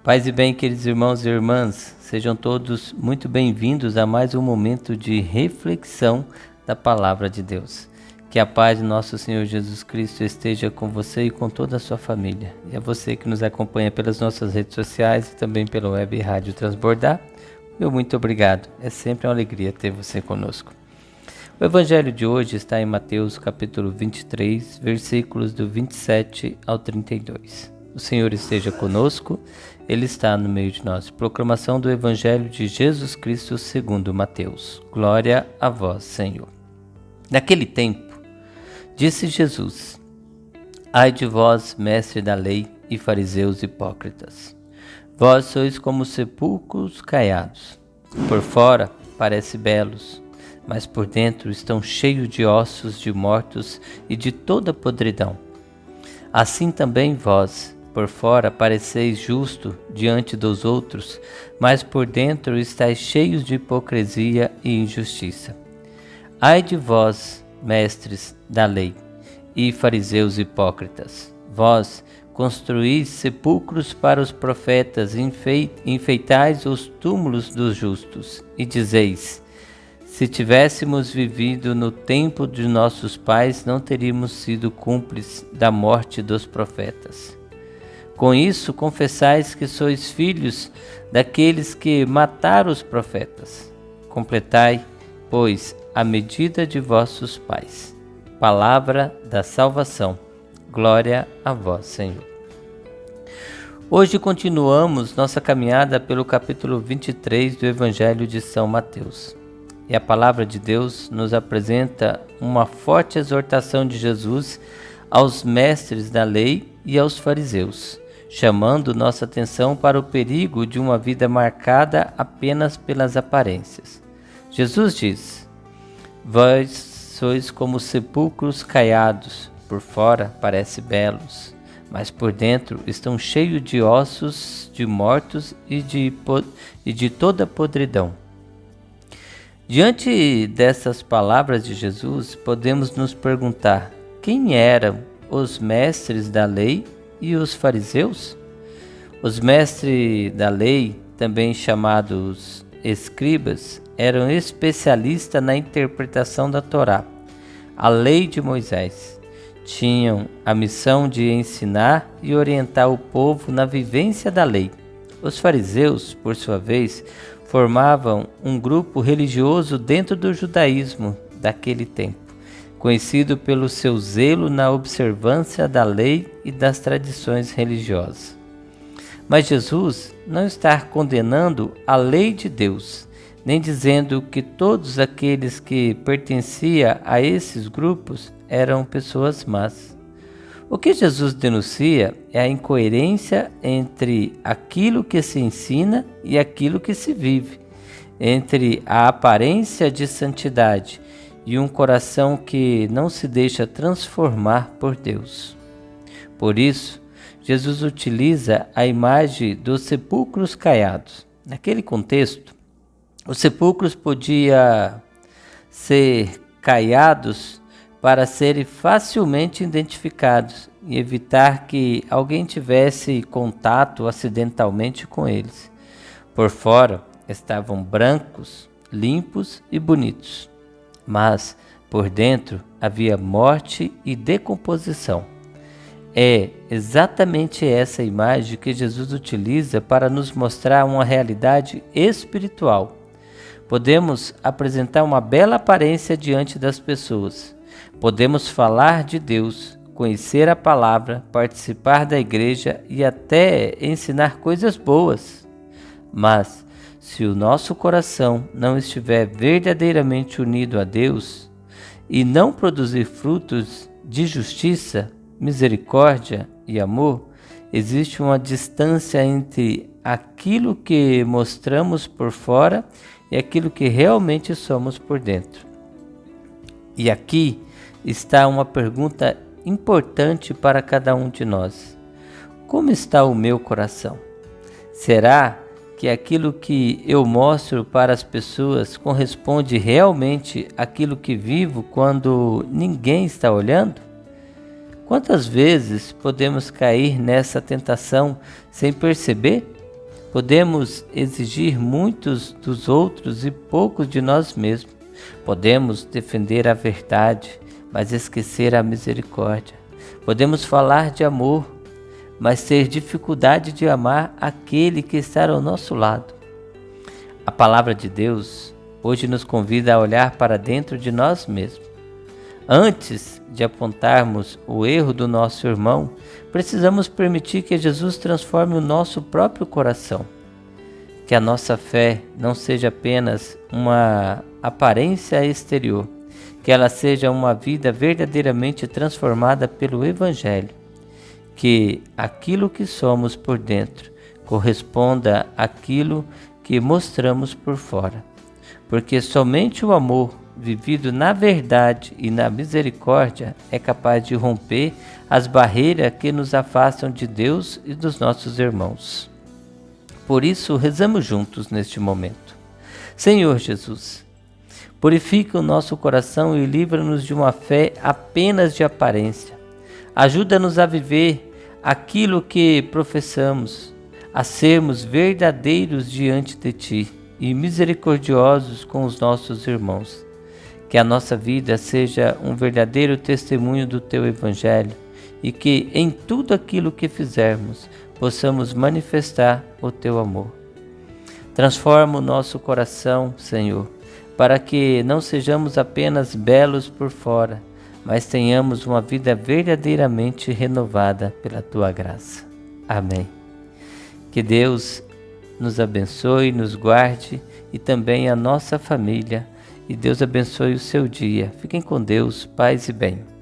Paz e bem, queridos irmãos e irmãs, sejam todos muito bem-vindos a mais um momento de reflexão da Palavra de Deus. Que a paz de nosso Senhor Jesus Cristo esteja com você e com toda a sua família. E a você que nos acompanha pelas nossas redes sociais e também pela web Rádio Transbordar, meu muito obrigado. É sempre uma alegria ter você conosco. O Evangelho de hoje está em Mateus capítulo 23, versículos do 27 ao 32. O Senhor esteja conosco, Ele está no meio de nós. Proclamação do Evangelho de Jesus Cristo segundo Mateus. Glória a vós, Senhor. Naquele tempo, disse Jesus: Ai de vós, mestre da lei e fariseus hipócritas! Vós sois como sepulcros caiados. Por fora parecem belos, mas por dentro estão cheios de ossos de mortos e de toda podridão. Assim também vós, por fora pareceis justo diante dos outros, mas por dentro estáis cheios de hipocrisia e injustiça. Ai de vós, mestres da lei e fariseus hipócritas! Vós construís sepulcros para os profetas, enfeitais os túmulos dos justos, e dizeis: se tivéssemos vivido no tempo de nossos pais, não teríamos sido cúmplices da morte dos profetas. Com isso, confessais que sois filhos daqueles que mataram os profetas. Completai, pois, a medida de vossos pais. Palavra da salvação. Glória a vós, Senhor. Hoje continuamos nossa caminhada pelo capítulo 23 do Evangelho de São Mateus. E a palavra de Deus nos apresenta uma forte exortação de Jesus aos mestres da lei e aos fariseus, chamando nossa atenção para o perigo de uma vida marcada apenas pelas aparências. Jesus diz: vós sois como sepulcros caiados, por fora parecem belos, mas por dentro estão cheios de ossos de mortos e de toda podridão. Diante dessas palavras de Jesus, podemos nos perguntar: quem eram os mestres da lei e os fariseus? Os mestres da lei, também chamados escribas, eram especialistas na interpretação da Torá, a lei de Moisés. Tinham a missão de ensinar e orientar o povo na vivência da lei. Os fariseus, por sua vez, formavam um grupo religioso dentro do judaísmo daquele tempo, conhecido pelo seu zelo na observância da lei e das tradições religiosas. Mas Jesus não está condenando a lei de Deus, nem dizendo que todos aqueles que pertenciam a esses grupos eram pessoas más. O que Jesus denuncia é a incoerência entre aquilo que se ensina e aquilo que se vive, entre a aparência de santidade e um coração que não se deixa transformar por Deus. Por isso, Jesus utiliza a imagem dos sepulcros caiados. Naquele contexto, os sepulcros podiam ser caiados para serem facilmente identificados e evitar que alguém tivesse contato acidentalmente com eles. Por fora estavam brancos, limpos e bonitos, mas por dentro havia morte e decomposição. É exatamente essa imagem que Jesus utiliza para nos mostrar uma realidade espiritual. Podemos apresentar uma bela aparência diante das pessoas. Podemos falar de Deus, conhecer a palavra, participar da igreja e até ensinar coisas boas. Mas, se o nosso coração não estiver verdadeiramente unido a Deus e não produzir frutos de justiça, misericórdia e amor, existe uma distância entre aquilo que mostramos por fora e aquilo que realmente somos por dentro. E aqui está uma pergunta importante para cada um de nós. Como está o meu coração? Será que aquilo que eu mostro para as pessoas corresponde realmente àquilo que vivo quando ninguém está olhando? Quantas vezes podemos cair nessa tentação sem perceber? Podemos exigir muitos dos outros e poucos de nós mesmos. Podemos defender a verdade, mas esquecer a misericórdia. Podemos falar de amor, mas ter dificuldade de amar aquele que está ao nosso lado. A palavra de Deus hoje nos convida a olhar para dentro de nós mesmos. Antes de apontarmos o erro do nosso irmão, precisamos permitir que Jesus transforme o nosso próprio coração. Que a nossa fé não seja apenas uma aparência exterior, que ela seja uma vida verdadeiramente transformada pelo Evangelho. Que aquilo que somos por dentro corresponda àquilo que mostramos por fora. Porque somente o amor vivido na verdade e na misericórdia é capaz de romper as barreiras que nos afastam de Deus e dos nossos irmãos. Por isso, rezamos juntos neste momento. Senhor Jesus, purifica o nosso coração e livra-nos de uma fé apenas de aparência. Ajuda-nos a viver aquilo que professamos, a sermos verdadeiros diante de Ti e misericordiosos com os nossos irmãos. Que a nossa vida seja um verdadeiro testemunho do Teu Evangelho e que em tudo aquilo que fizermos possamos manifestar o Teu amor. Transforma o nosso coração, Senhor, para que não sejamos apenas belos por fora, mas tenhamos uma vida verdadeiramente renovada pela Tua graça. Amém. Que Deus nos abençoe, nos guarde e também a nossa família. E Deus abençoe o seu dia. Fiquem com Deus, paz e bem.